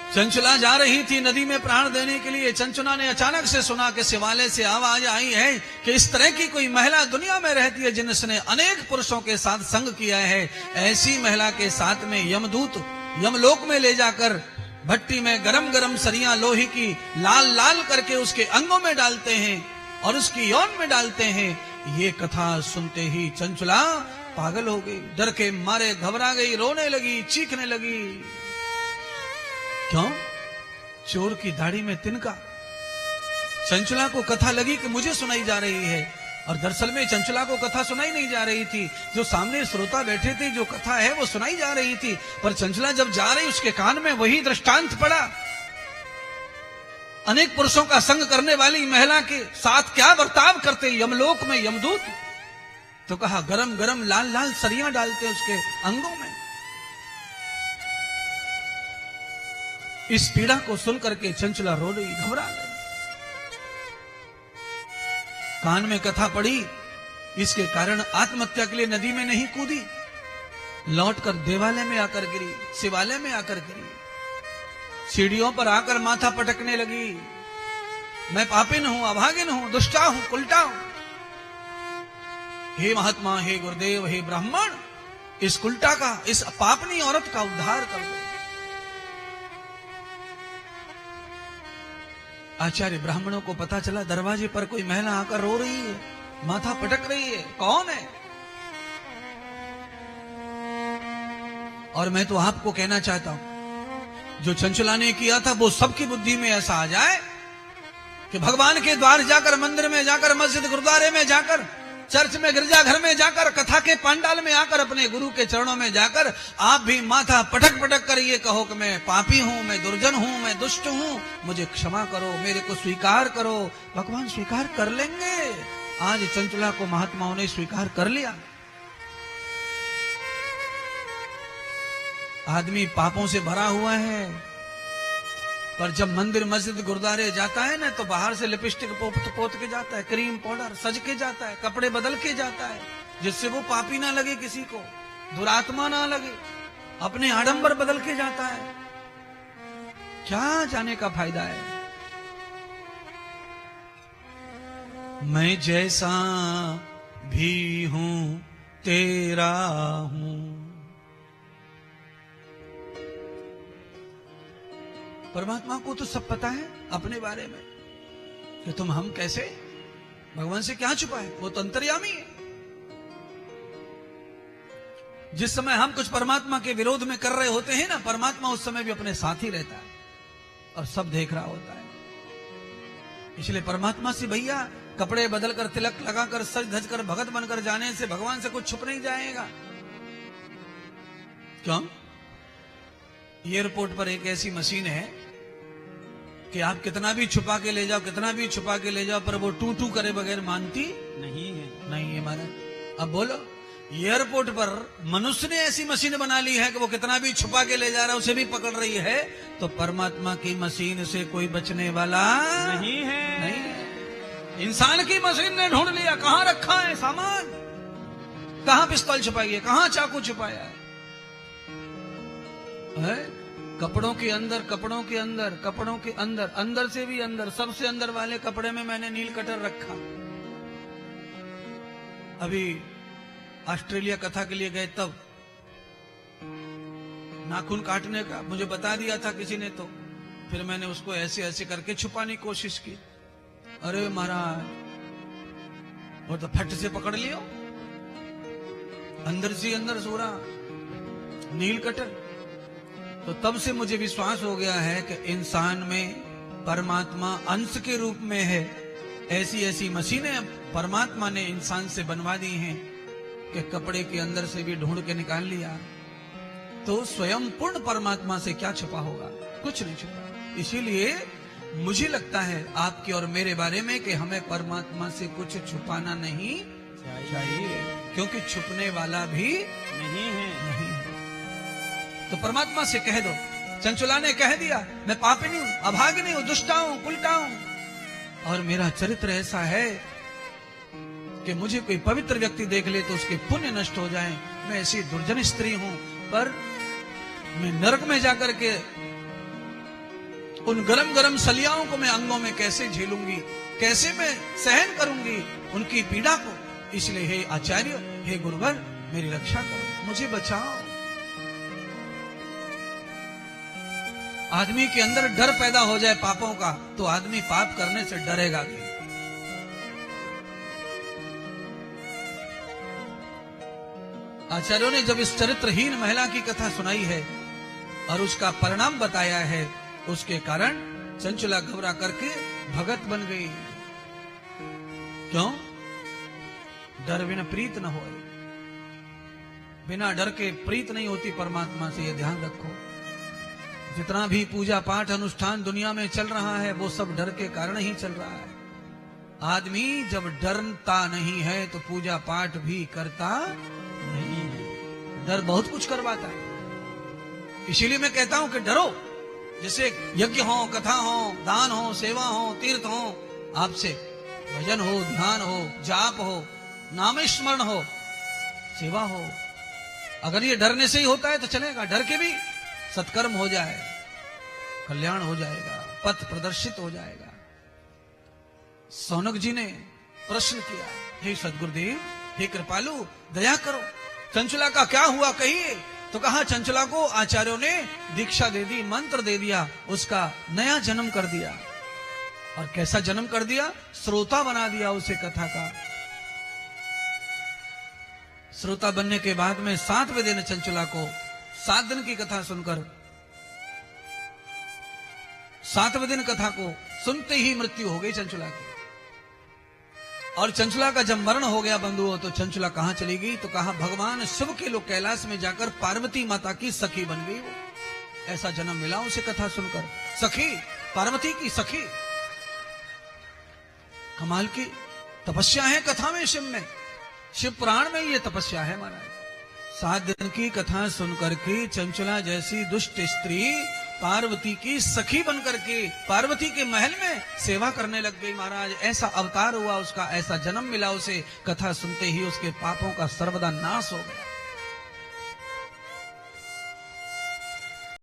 चंचला जा रही थी नदी में प्राण देने के लिए। चंचला ने अचानक से सुना कि शिवालय से आवाज आई है कि इस तरह की कोई महिला दुनिया में रहती है जिसने अनेक पुरुषों के साथ संग किया है। ऐसी महिला के साथ में यमदूत यमलोक में ले जाकर भट्टी में गरम गरम सरियां लोहे की लाल लाल करके उसके अंगों में डालते हैं और उसकी यौन में डालते हैं। ये कथा सुनते ही चंचला पागल हो गई, डर के मारे घबरा गई, रोने लगी, चीखने लगी। क्यों? चोर की दाढ़ी में तिनका। चंचला को कथा लगी कि मुझे सुनाई जा रही है, और दरअसल में चंचला को कथा सुनाई नहीं जा रही थी। जो सामने श्रोता बैठे थे, जो कथा है वो सुनाई जा रही थी, पर चंचला जब जा रही उसके कान में वही दृष्टांत पड़ा। अनेक पुरुषों का संग करने वाली महिला के साथ क्या बर्ताव करते यमलोक में यमदूत। तो कहा गरम गरम लाल लाल सरियां डालते उसके अंगों में। इस पीड़ा को सुनकर के चंचला रो रही, घबरा गई। कान में कथा पड़ी, इसके कारण आत्महत्या के लिए नदी में नहीं कूदी, लौटकर देवालय में आकर गिरी, शिवालय में आकर गिरी, सीढ़ियों पर आकर माथा पटकने लगी। मैं पापिन हूं, अभागिन हूं, दुष्टा हूं, कुलटा हूं। हे महात्मा, हे गुरुदेव, हे ब्राह्मण, इस कुलटा का, इस पापनी औरत का उद्धार कर दो। आचार्य ब्राह्मणों को पता चला दरवाजे पर कोई महिला आकर रो रही है, माथा पटक रही है। कौन है? और मैं तो आपको कहना चाहता हूं, जो चंचला ने किया था वो सबकी बुद्धि में ऐसा आ जाए कि भगवान के द्वार जाकर, मंदिर में जाकर, मस्जिद गुरुद्वारे में जाकर, चर्च में, गिरजाघर में जाकर, कथा के पंडाल में आकर, अपने गुरु के चरणों में जाकर आप भी माथा पटक पटक कर ये कहो कि मैं पापी हूं, मैं दुर्जन हूं, मैं दुष्ट हूं, मुझे क्षमा करो, मेरे को स्वीकार करो। भगवान स्वीकार कर लेंगे। आज चंचला को महात्माओं ने स्वीकार कर लिया। आदमी पापों से भरा हुआ है, पर जब मंदिर मस्जिद गुरुद्वारे जाता है ना, तो बाहर से लिपस्टिक पोत के जाता है, क्रीम पाउडर सज के जाता है, कपड़े बदल के जाता है, जिससे वो पापी ना लगे, किसी को दुरात्मा ना लगे, अपने आडंबर बदल के जाता है। क्या जाने का फायदा है? मैं जैसा भी हूं तेरा हूं। परमात्मा को तो सब पता है अपने बारे में कि तुम हम कैसे, भगवान से क्या छुपा है, वो तो अंतर्यामी है। जिस समय हम कुछ परमात्मा के विरोध में कर रहे होते हैं ना, परमात्मा उस समय भी अपने साथ ही रहता है और सब देख रहा होता है। इसलिए परमात्मा से भैया कपड़े बदलकर, तिलक लगाकर, सज धज कर, भगत बनकर जाने से भगवान से कुछ छुप नहीं जाएगा। क्यों? एयरपोर्ट पर एक ऐसी मशीन है कि आप कितना भी छुपा के ले जाओ, कितना भी छुपा के ले जाओ, पर वो टू टू करे बगैर मानती नहीं है। नहीं है महाराज। अब बोलो, एयरपोर्ट पर मनुष्य ने ऐसी मशीन बना ली है कि वो कितना भी छुपा के ले जा रहा है, उसे भी पकड़ रही है, तो परमात्मा की मशीन से कोई बचने वाला नहीं है। नहीं है। इंसान की मशीन ने ढूंढ लिया, कहां रखा है सामान, कहां पिस्तौल छुपाई है, कहां चाकू छुपाया है। कपड़ों के अंदर, कपड़ों के अंदर, कपड़ों के अंदर, अंदर से भी अंदर, सबसे अंदर वाले कपड़े में मैंने नील कटर रखा। अभी ऑस्ट्रेलिया कथा के लिए गए, तब नाखून काटने का मुझे बता दिया था किसी ने, तो फिर मैंने उसको ऐसे ऐसे करके छुपाने की कोशिश की। अरे महाराज, वो तो फट से पकड़ लियो, अंदर से अंदर सूरा नील कटर। तो तब से मुझे विश्वास हो गया है कि इंसान में परमात्मा अंश के रूप में है। ऐसी ऐसी मशीनें परमात्मा ने इंसान से बनवा दी हैं कि कपड़े के अंदर से भी ढूंढ के निकाल लिया। तो स्वयं पूर्ण परमात्मा से क्या छुपा होगा? कुछ नहीं छुपा। इसीलिए मुझे लगता है आपके और मेरे बारे में कि हमें परमात्मा से कुछ छुपाना नहीं चाहिए, क्योंकि छुपने वाला भी नहीं है। तो परमात्मा से कह दो। चंचला ने कह दिया, मैं पापिनी हूं, अभागिनी हूं, दुष्टा हूं, कुलटा हूं, और मेरा चरित्र ऐसा है कि मुझे कोई पवित्र व्यक्ति देख ले तो उसके पुण्य नष्ट हो जाए। मैं ऐसी दुर्जन स्त्री हूं, पर मैं नरक में जाकर के उन गरम गरम सलियाओं को मैं अंगों में कैसे झेलूंगी, कैसे मैं सहन करूंगी उनकी पीड़ा को। इसलिए हे आचार्य, हे गुरुवर, मेरी रक्षा करो, मुझे बचाओ। आदमी के अंदर डर पैदा हो जाए पापों का, तो आदमी पाप करने से डरेगा नहीं। आचार्यों ने जब इस चरित्रहीन महिला की कथा सुनाई है और उसका परिणाम बताया है, उसके कारण चंचला घबरा करके भगत बन गई। क्यों? डर बिना प्रीत न हो। बिना डर के प्रीत नहीं होती परमात्मा से, यह ध्यान रखो। जितना भी पूजा पाठ अनुष्ठान दुनिया में चल रहा है वो सब डर के कारण ही चल रहा है। आदमी जब डरता नहीं है तो पूजा पाठ भी करता नहीं है। डर बहुत कुछ करवाता है। इसीलिए मैं कहता हूं कि डरो। जैसे यज्ञ हो, कथा हो, दान हो, सेवा हो, तीर्थ हो, आपसे भजन हो, ध्यान हो, जाप हो, नाम स्मरण हो, सेवा हो, अगर ये डरने से ही होता है तो चलेगा। डर के भी सत्कर्म हो जाए, कल्याण हो जाएगा, पथ प्रदर्शित हो जाएगा। सौनक जी ने प्रश्न किया, हे सद्गुरुदेव, हे कृपालु, दया करो, चंचला का क्या हुआ कहिए। तो कहा, चंचला को आचार्यों ने दीक्षा दे दी, मंत्र दे दिया, उसका नया जन्म कर दिया। और कैसा जन्म कर दिया? श्रोता बना दिया उसे कथा का। श्रोता बनने के बाद में 7वें दिन चंचला को 7 दिन की कथा सुनकर, 7वें दिन कथा को सुनते ही मृत्यु हो गई चंचला की। और चंचला का जब मरण हो गया बंधुओं, तो चंचला कहां चली गई? तो कहा, भगवान शिव के लोग कैलाश में जाकर पार्वती माता की सखी बन गई। वो ऐसा जन्म मिला उसे कथा सुनकर। सखी, पार्वती की सखी। कमाल की तपस्या है कथा में, शिव में, शिव पुराण में ये तपस्या है महाराज। 7 दिन की कथा सुनकर के चंचला जैसी दुष्ट स्त्री पार्वती की सखी बनकर के पार्वती के महल में सेवा करने लग गई महाराज। ऐसा अवतार हुआ उसका, ऐसा जन्म मिला उसे। कथा सुनते ही उसके पापों का सर्वदा नाश हो गया।